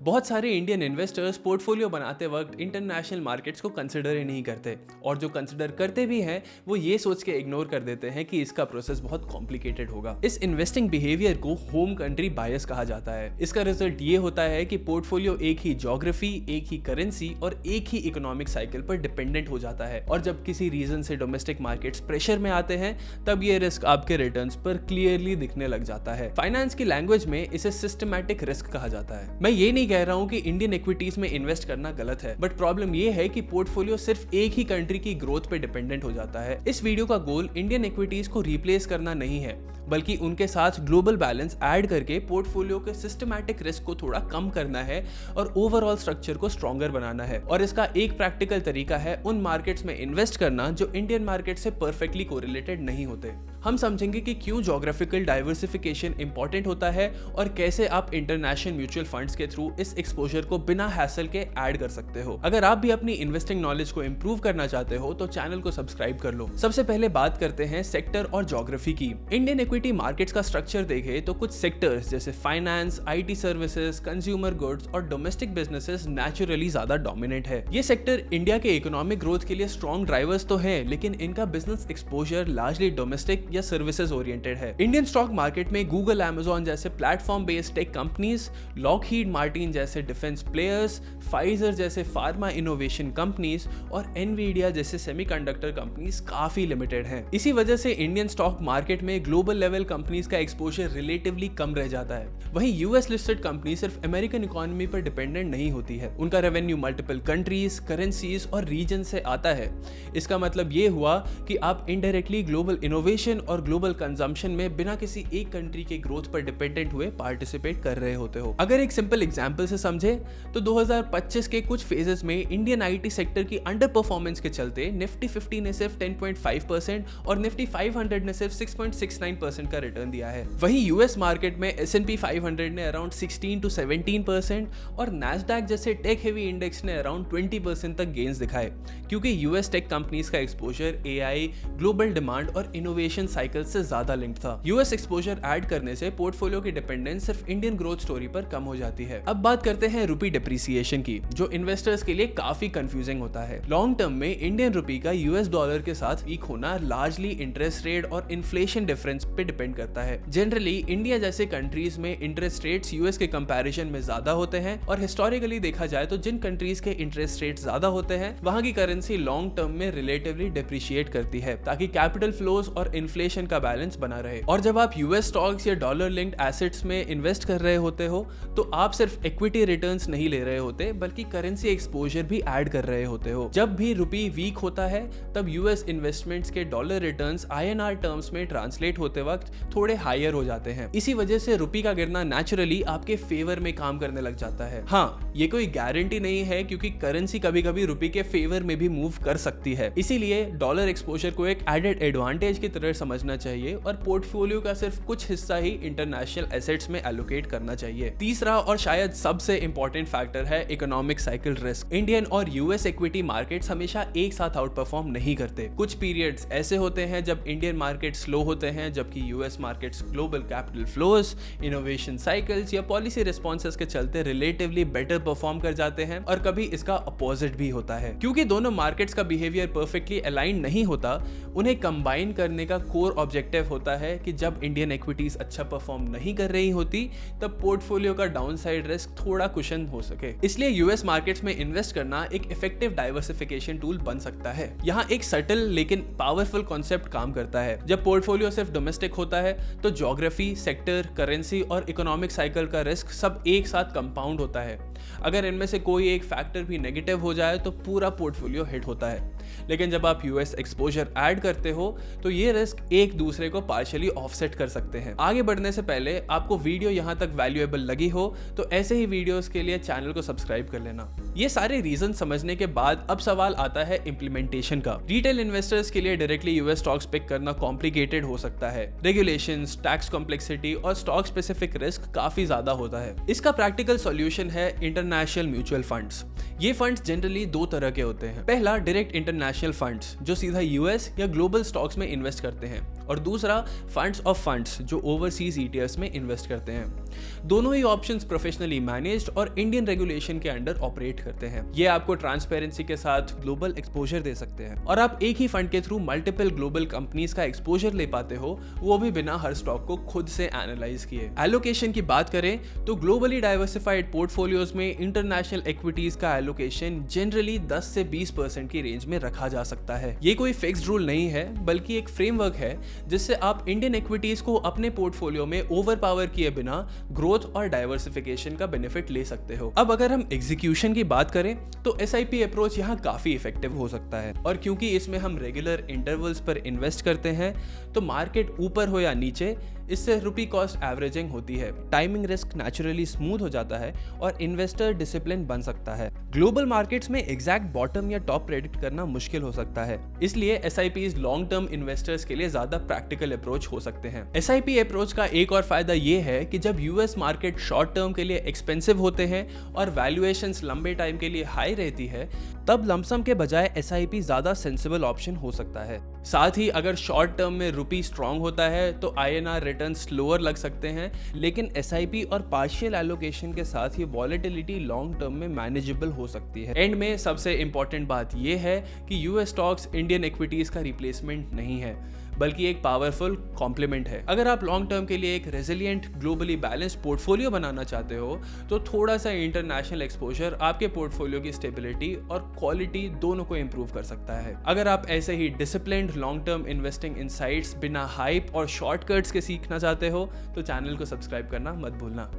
बहुत सारे Indian investors portfolio बनाते वक्त इंटरनेशनल मार्केट्स को कंसिडर ही नहीं करते, और जो कंसिडर करते भी हैं वो ये सोच के इग्नोर कर देते हैं कि इसका प्रोसेस बहुत कॉम्प्लिकेटेड होगा। इस इन्वेस्टिंग बिहेवियर को होम कंट्री बायस कहा जाता है। इसका रिजल्ट ये होता है कि पोर्टफोलियो एक ही ज्योग्राफी, एक ही करेंसी और एक ही इकोनॉमिक साइकिल पर डिपेंडेंट हो जाता है, और जब किसी रीजन से डोमेस्टिक मार्केट्स प्रेशर में आते हैं तब ये रिस्क आपके रिटर्न्स पर क्लियरली दिखने लग जाता है। फाइनेंस की लैंग्वेज में इसे सिस्टमैटिक रिस्क कहा जाता है। मैं ये नहीं कह रहा हूं कि इंडियन इक्विटीज में इन्वेस्ट करना गलत है, बट प्रॉब्लम ये है कि पोर्टफोलियो सिर्फ एक ही कंट्री की ग्रोथ पे डिपेंडेंट हो जाता है। इस वीडियो का गोल इंडियन इक्विटीज को रिप्लेस करना नहीं है, बल्कि उनके साथ ग्लोबल बैलेंस ऐड करके पोर्टफोलियो के सिस्टमैटिक रिस्क को थोड़ा कम करना है और ओवरऑल स्ट्रक्चर को स्ट्रॉन्गर बनाना है। और इसका एक प्रैक्टिकल तरीका है उन मार्केट्स में इन्वेस्ट करना जो इंडियन मार्केट से परफेक्टली कोरिलेटेड नहीं होते। हम समझेंगे कि क्यों ज्योग्राफिकल डाइवर्सिफिकेशन इंपॉर्टेंट होता है और कैसे आप इंटरनेशनल म्यूचुअल फंड्स के थ्रू इस एक्सपोजर को बिना हैसल के ऐड कर सकते हो। अगर आप भी अपनी इन्वेस्टिंग नॉलेज को इंप्रूव करना चाहते हो तो चैनल को सब्सक्राइब कर लो। सबसे पहले बात करते हैं सेक्टर और ज्योग्राफी की। इंडियन इक्विटी मार्केट्स का स्ट्रक्चर देखें तो कुछ सेक्टर्स जैसे finance, IT services, consumer goods और डोमेस्टिक बिजनेसेस नेचुरली ज्यादा डोमिनेंट है। ये सेक्टर इंडिया के इकोनॉमिक ग्रोथ के लिए स्ट्रॉन्ग ड्राइवर्स तो हैं, लेकिन इनका बिजनेस एक्सपोजर लार्जली डोमेस्टिक या सर्विसेज ओरिएंटेड है। इंडियन स्टॉक मार्केट में गूगल, अमेज़न जैसे platform based tech companies, Lockheed Martin जैसे डिफेंस प्लेयर्स, फाइजर जैसे फार्मा इनोवेशन कंपनीज और एनवीडिया जैसे सेमीकंडक्टर कंपनीज काफी लिमिटेड हैं। इसी वजह से इंडियन स्टॉक मार्केट में ग्लोबल लेवल कंपनीज का एक्सपोजर रिलेटिवली कम रह जाता है। वहीं यूएस लिस्टेड कंपनी सिर्फ अमेरिकन इकोनॉमी पर डिपेंडेंट नहीं होती है। उनका रेवेन्यू मल्टीपल कंट्रीज, करेंसीज और रीजन से आता है। इसका मतलब ये हुआ कि आप इनडायरेक्टली ग्लोबल इनोवेशन और ग्लोबल कंजम्पशन में बिना किसी एक कंट्री के ग्रोथ पर डिपेंडेंट हुए पार्टिसिपेट कर रहे होते हो। अगर एक सिंपल एग्जांपल से समझे तो 2025 के कुछ फेजेस में इंडियन आईटी सेक्टर की अंडर परफॉर्मेंस के चलते निफ्टी 50 ने सिर्फ 10.5% और निफ्टी 500 ने सिर्फ 6.69% का रिटर्न दिया है। वहीं यूएस मार्केट में S&P 500 ने अराउंड 16 to 17% और नैस्डैक जैसे टेक हेवी इंडेक्स ने अराउंड 20% तक गेन्स दिखाए, क्योंकि यूएस टेक कंपनीज का एक्सपोजर एआई, ग्लोबल डिमांड और इनोवेशन साइकिल से ज्यादा लिंक्ड था। यूएस एक्सपोजर ऐड करने से पोर्टफोलियो की डिपेंडेंस सिर्फ इंडियन ग्रोथ स्टोरी पर कम हो जाती है। अब बात करते हैं रुपी डिप्रिसिएशन की, जो इन्वेस्टर्स के लिए काफी कंफ्यूजिंग होता है। लॉन्ग टर्म में इंडियन रुपी का यूएस डॉलर के साथ वीक होना लार्जली इंटरेस्ट रेट और इन्फ्लेशन डिफरेंस पे डिपेंड करता है। जनरली इंडिया जैसे कंट्रीज में इंटरेस्ट रेट्स यूएस के कंपैरिजन में ज्यादा होते हैं, और हिस्टोरिकली देखा जाए तो जिन कंट्रीज के इंटरेस्ट रेट ज्यादा होते हैं वहां की करेंसी लॉन्ग टर्म में रिलेटिवली डिप्रिशिएट करती है, ताकि कैपिटल फ्लोज और इन्फ्लेशन का बैलेंस बना रहे। और जब आप यूएस स्टॉक्स या डॉलर लिंक्ड एसेट्स में इन्वेस्ट कर रहे होते हो तो आप सिर्फ इक्विटी रिटर्न्स नहीं ले रहे होते, बल्कि करेंसी एक्सपोजर भी ऐड कर रहे होते हो। जब भी रुपी वीक होता है तब यूएस इन्वेस्टमेंट्स के डॉलर रिटर्न्स आईएनआर टर्म्स में ट्रांसलेट होते वक्त थोड़े हायर हो जाते हैं। इसी वजह से रुपी का गिरना नेचुरली आपके फेवर में काम करने लग जाता है। हाँ, ये कोई गारंटी नहीं है, क्योंकि करेंसी कभी कभी रुपी के फेवर में भी मूव कर सकती है। इसीलिए डॉलर एक्सपोजर को एक एडेड एडवांटेज की तरह समझना चाहिए और पोर्टफोलियो का सिर्फ कुछ हिस्सा ही इंटरनेशनल एसेट्स में एलोकेट करना चाहिए। तीसरा और शायद सबसे इंपॉर्टेंट फैक्टर है इकोनॉमिक साइकिल रिस्क। इंडियन और यूएस इक्विटी मार्केट्स हमेशा एक साथ आउट परफॉर्म नहीं करते। कुछ पीरियड्स ऐसे होते हैं जब इंडियन मार्केट स्लो होते हैं, जबकि US markets global capital flows, innovation cycles या पॉलिसी रिस्पॉन्सेस के चलते रिलेटिवली बेटर परफॉर्म कर जाते हैं, और कभी इसका अपोजिट भी होता है। क्योंकि दोनों मार्केट्स का बिहेवियर परफेक्टली अलाइन नहीं होता, उन्हें कंबाइन करने का कोर ऑब्जेक्टिव होता है कि जब इंडियन इक्विटीज अच्छा परफॉर्म नहीं कर रही होती तब पोर्टफोलियो का डाउनसाइड रिस्क थोड़ा कुशन हो सके। इसलिए यूएस मार्केट्स में इन्वेस्ट करना एक इफेक्टिव डाइवर्सिफिकेशन टूल बन सकता है। यहाँ एक सटल लेकिन पावरफुल कॉन्सेप्ट काम करता है। जब पोर्टफोलियो सिर्फ डोमेस्टिक होता है तो ज्योग्राफी, सेक्टर, करेंसी और इकोनॉमिक साइकिल का रिस्क सब एक साथ कंपाउंड होता है। अगर इनमें से कोई एक फैक्टर भी नेगेटिव हो जाए तो पूरा पोर्टफोलियो हिट होता है। लेकिन जब आप यूएस एक्सपोजर ऐड करते हो तो ये रिस्क एक दूसरे को पार्शियली ऑफसेट कर सकते हैं। आगे बढ़ने से पहले आपको वीडियो यहाँ तक वैल्यूएबल लगी हो तो ऐसे ही वीडियोस के लिए चैनल को सब्सक्राइब कर लेना। ये सारे रीजन समझने के बाद अब सवाल आता है इम्प्लीमेंटेशन का। रिटेल इन्वेस्टर्स के लिए डायरेक्टली यूएस स्टॉक्स पिक करना कॉम्प्लिकेटेड हो सकता है। रेगुलेशंस, टैक्स कॉम्प्लेक्सिटी और स्टॉक स्पेसिफिक रिस्क काफी ज्यादा होता है। इसका प्रैक्टिकल सॉल्यूशन है इंटरनेशनल म्यूचुअल फंड्स। ये फंड्स जनरली दो तरह के होते हैं। पहला डायरेक्ट इंटरनेशनल फंड्स जो सीधा यूएस या ग्लोबल स्टॉक्स में इन्वेस्ट करते हैं, और दूसरा फंड्स ऑफ फंड्स जो ओवरसीज ईटीएफ्स में इन्वेस्ट करते हैं। दोनों ही ऑप्शंस प्रोफेशनली मैनेज्ड और इंडियन रेगुलेशन के अंडर ऑपरेट करते हैं। ये आपको ट्रांसपेरेंसी के साथ ग्लोबल एक्सपोजर दे सकते हैं और आप एक ही फंड के थ्रू मल्टीपल ग्लोबल कंपनीज का एक्सपोजर ले पाते हो, वो भी बिना हर स्टॉक को खुद से एनालाइज किए। एलोकेशन की बात करें तो ग्लोबली डाइवर्सिफाइड पोर्टफोलियोज में इंटरनेशनल इक्विटीज का एलोकेशन जनरली 10 से 20% की रेंज में रखा जा सकता है। ये कोई फिक्स्ड रूल नहीं है, बल्कि एक फ्रेमवर्क है जिससे आप इंडियन इक्विटीज को अपने पोर्टफोलियो में ओवर पावर किए बिना ग्रोथ और डाइवर्सिफिकेशन का बेनिफिट ले सकते हो। अब अगर हम एग्जीक्यूशन की बात करें तो एसआईपी अप्रोच यहाँ काफी इफेक्टिव हो सकता है, और क्योंकि इसमें हम रेगुलर इंटरवल्स पर इन्वेस्ट करते हैं तो मार्केट ऊपर हो या नीचे इससे रुपी कॉस्ट एवरेजिंग होती है, टाइमिंग रिस्क नेचुरली स्मूथ हो जाता है और इन्वेस्टर डिसिप्लिन बन सकता है। ग्लोबल मार्केट्स में एग्जैक्ट बॉटम या टॉप प्रेडिक्ट करना मुश्किल हो सकता है, इसलिए एसआईपीज लॉन्ग टर्म इन्वेस्टर्स के लिए ज्यादा प्रैक्टिकल अप्रोच हो सकते हैं। एसआईपी अप्रोच का एक और फायदा ये है कि जब यूएस मार्केट शॉर्ट टर्म के लिए एक्सपेंसिव होते हैं और वैल्यूएशंस लंबे टाइम के लिए हाई रहती है, तब लमसम के बजाय एसआईपी ज्यादा सेंसिबल ऑप्शन हो सकता है। साथ ही अगर शॉर्ट टर्म में रुपी स्ट्रांग होता है तो आईएनआर रिटर्न स्लोअर लग सकते हैं, लेकिन एसआईपी और पार्शियल एलोकेशन के साथ ये वॉलेटिलिटी लॉन्ग टर्म में मैनेजेबल हो सकती है। एंड में सबसे इंपॉर्टेंट बात ये है कि यूएस स्टॉक्स इंडियन इक्विटीज का रिप्लेसमेंट नहीं है, बल्कि एक पावरफुल कॉम्प्लीमेंट है। अगर आप लॉन्ग टर्म के लिए एक रेजिलिएंट ग्लोबली बैलेंस्ड पोर्टफोलियो बनाना चाहते हो तो थोड़ा सा इंटरनेशनल एक्सपोजर आपके पोर्टफोलियो की स्टेबिलिटी और क्वालिटी दोनों को इंप्रूव कर सकता है। अगर आप ऐसे ही disciplined long term investing insights बिना हाइप और शॉर्टकट्स के सीखना चाहते हो तो चैनल को सब्सक्राइब करना मत भूलना।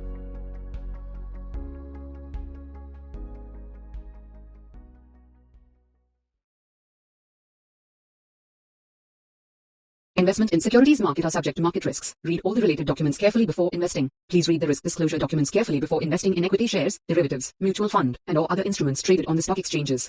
Investment in securities market are subject to market risks. Read all the related documents carefully before investing. Please read the risk disclosure documents carefully before investing in equity shares, derivatives, mutual fund, and or other instruments traded on the stock exchanges.